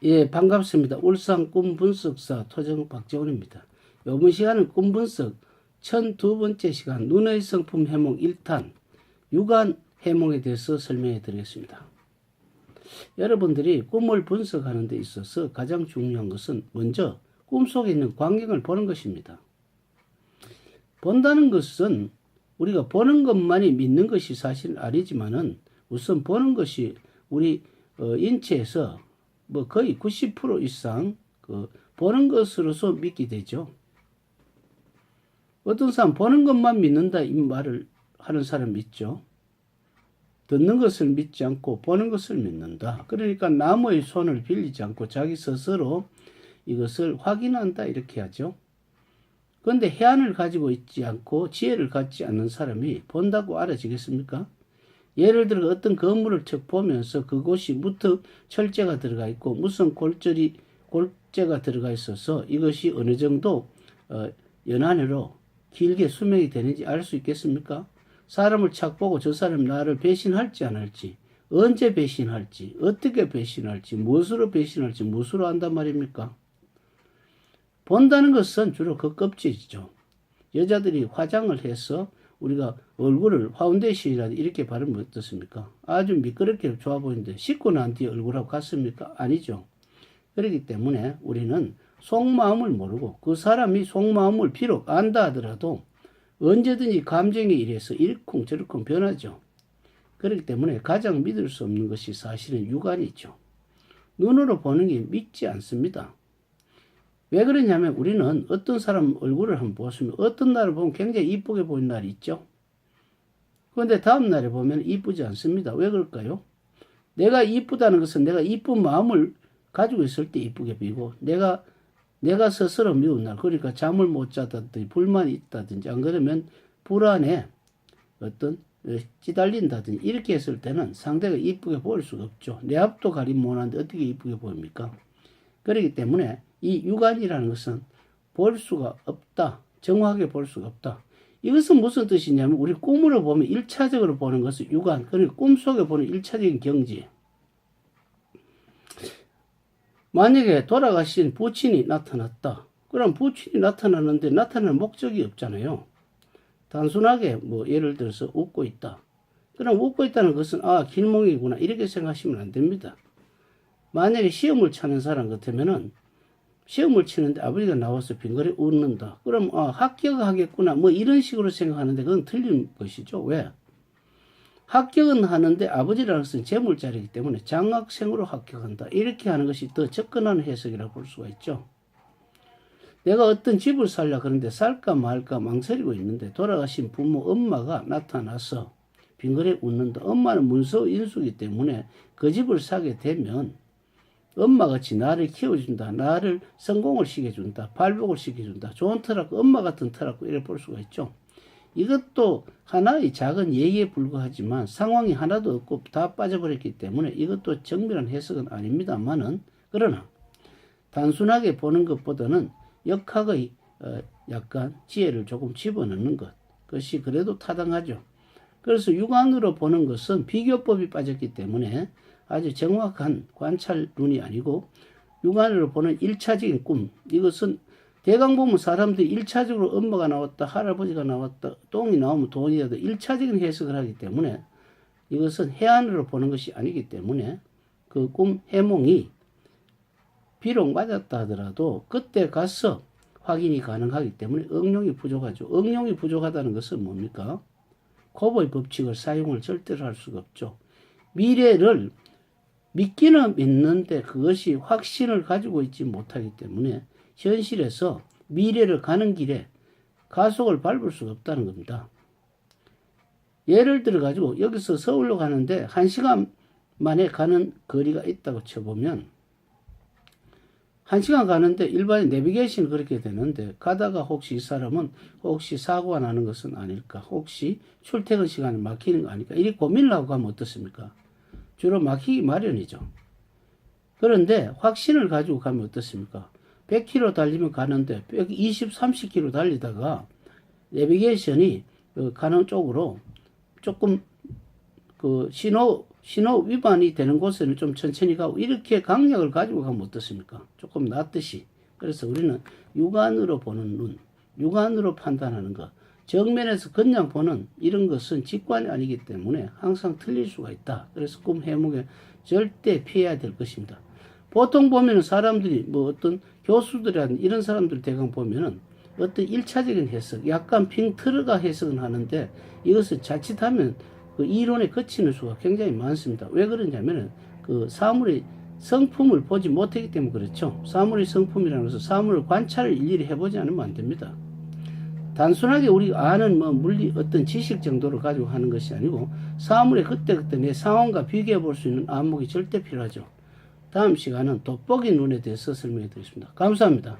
예, 반갑습니다. 울산 꿈분석사 토정 박재훈입니다. 이번 시간은 꿈분석 1002번째 시간 눈의 성품 해몽 1탄 유관 해몽에 대해서 설명해 드리겠습니다. 여러분들이 꿈을 분석하는 데 있어서 가장 중요한 것은 먼저 꿈속에 있는 광경을 보는 것입니다. 본다는 것은 우리가 보는 것만이 믿는 것이 사실은 아니지만은 우선 보는 것이 우리 인체에서 거의 90% 이상 보는 것으로서 믿게 되죠. 어떤 사람 보는 것만 믿는다 이 말을 하는 사람이 있죠. 듣는 것을 믿지 않고 보는 것을 믿는다. 그러니까 남의 손을 빌리지 않고 자기 스스로 이것을 확인한다 이렇게 하죠. 그런데 해안을 가지고 있지 않고 지혜를 갖지 않는 사람이 본다고 알아지겠습니까? 예를 들어 어떤 건물을 척 보면서 그곳이 무턱 철제가 들어가 있고 무슨 골재가 들어가 있어서 이것이 어느 정도 연안으로 길게 수명이 되는지 알 수 있겠습니까? 사람을 착 보고 저 사람이 나를 배신할지 안 할지, 언제 배신할지, 어떻게 배신할지, 무엇으로 배신할지, 무엇으로 안단 말입니까? 본다는 것은 주로 그 껍질이죠. 여자들이 화장을 해서 우리가 얼굴을 파운데이션이라든지 이렇게 바르면 어떻습니까? 아주 미끄럽게 좋아 보이는데 씻고 난 뒤에 얼굴하고 같습니까? 아니죠. 그렇기 때문에 우리는 속마음을 모르고 그 사람이 속마음을 비록 안다 하더라도 언제든지 감정에 의해서 이러쿵저러쿵 변하죠. 그렇기 때문에 가장 믿을 수 없는 것이 사실은 육안이죠. 눈으로 보는 게 믿지 않습니다. 왜 그러냐면 우리는 어떤 사람 얼굴을 한번 보시면 어떤 날을 보면 굉장히 이쁘게 보이는 날이 있죠. 그런데 다음 날에 보면 이쁘지 않습니다. 왜 그럴까요? 내가 이쁘다는 것은 내가 이쁜 마음을 가지고 있을 때 이쁘게 보이고 내가 스스로 미운 날, 그러니까 잠을 못 자다든지 불만이 있다든지 안 그러면 불안에 어떤 찌달린다든지 이렇게 했을 때는 상대가 이쁘게 보일 수가 없죠. 내 앞도 가림 못하는데 어떻게 이쁘게 보입니까? 그렇기 때문에 이 육안이라는 것은 볼 수가 없다. 정확하게 볼 수가 없다. 이것은 무슨 뜻이냐면 우리 꿈으로 보면 1차적으로 보는 것은 육안, 그러니까 꿈속에 보는 1차적인 경지. 만약에 돌아가신 부친이 나타났다. 그럼 부친이 나타나는데 나타나는 목적이 없잖아요. 단순하게 예를 들어서 웃고 있다. 그럼 웃고 있다는 것은 길몽이구나 이렇게 생각하시면 안 됩니다. 만약에 시험을 치는 사람 같으면은 시험을 치는데 아버지가 나와서 빙그레 웃는다. 그럼 합격하겠구나 이런 식으로 생각하는데 그건 틀린 것이죠. 왜? 합격은 하는데 아버지라는 것은 재물자리이기 때문에 장학생으로 합격한다. 이렇게 하는 것이 더 접근하는 해석이라고 볼 수가 있죠. 내가 어떤 집을 살려 그런데 살까 말까 망설이고 있는데 돌아가신 부모 엄마가 나타나서 빙그레 웃는다. 엄마는 문서 인수이기 때문에 그 집을 사게 되면 엄마같이 나를 키워준다. 나를 성공을 시켜준다. 발복을 시켜준다. 좋은 터라고 엄마 같은 터라고 이래 볼 수가 있죠. 이것도 하나의 작은 예의에 불과하지만 상황이 하나도 없고 다 빠져버렸기 때문에 이것도 정밀한 해석은 아닙니다만은 그러나 단순하게 보는 것보다는 역학의 약간 지혜를 조금 집어넣는 것이 그래도 타당하죠. 그래서 육안으로 보는 것은 비교법이 빠졌기 때문에 아주 정확한 관찰 눈이 아니고 육안으로 보는 1차적인 꿈, 이것은 대강 보면 사람들이 1차적으로 엄마가 나왔다, 할아버지가 나왔다, 똥이 나오면 돈이라도 1차적인 해석을 하기 때문에 이것은 해안으로 보는 것이 아니기 때문에 그 꿈 해몽이 비록 맞았다 하더라도 그때 가서 확인이 가능하기 때문에 응용이 부족하죠. 응용이 부족하다는 것은 뭡니까? 곱의 법칙을 사용을 절대로 할 수가 없죠. 미래를 믿기는 믿는데 그것이 확신을 가지고 있지 못하기 때문에 현실에서 미래를 가는 길에 가속을 밟을 수가 없다는 겁니다. 예를 들어 가지고 여기서 서울로 가는데 1시간 만에 가는 거리가 있다고 쳐보면 1시간 가는데 일반인 내비게이션은 그렇게 되는데 가다가 혹시 이 사람은 혹시 사고가 나는 것은 아닐까, 혹시 출퇴근 시간에 막히는 거 아닐까 이렇게 고민을 하고 가면 어떻습니까? 주로 막히기 마련이죠. 그런데 확신을 가지고 가면 어떻습니까? 100km 달리면 가는데 120, 30km 달리다가 내비게이션이 가는 쪽으로 조금 신호 위반이 되는 곳에는 좀 천천히 가고 이렇게 강약을 가지고 가면 어떻습니까? 조금 낫듯이. 그래서 우리는 육안으로 보는 눈, 육안으로 판단하는 것, 정면에서 그냥 보는 이런 것은 직관이 아니기 때문에 항상 틀릴 수가 있다. 그래서 꿈 해몽에 절대 피해야 될 것입니다. 보통 보면은 사람들이 뭐 어떤 교수들이라든 이런 사람들 대강 보면은 어떤 일차적인 해석, 약간 빙 틀어가 해석은 하는데 이것을 자칫하면 그 이론에 거치는 수가 굉장히 많습니다. 왜 그러냐면은 그 사물의 성품을 보지 못하기 때문에 그렇죠. 사물의 성품이라는 것은 사물을 관찰을 일일이 해보지 않으면 안 됩니다. 단순하게 우리가 아는 뭐 물리 어떤 지식 정도를 가지고 하는 것이 아니고 사물의 그때그때 내 상황과 비교해 볼 수 있는 안목이 절대 필요하죠. 다음 시간은 돋보기 눈에 대해서 설명해 드리겠습니다. 감사합니다.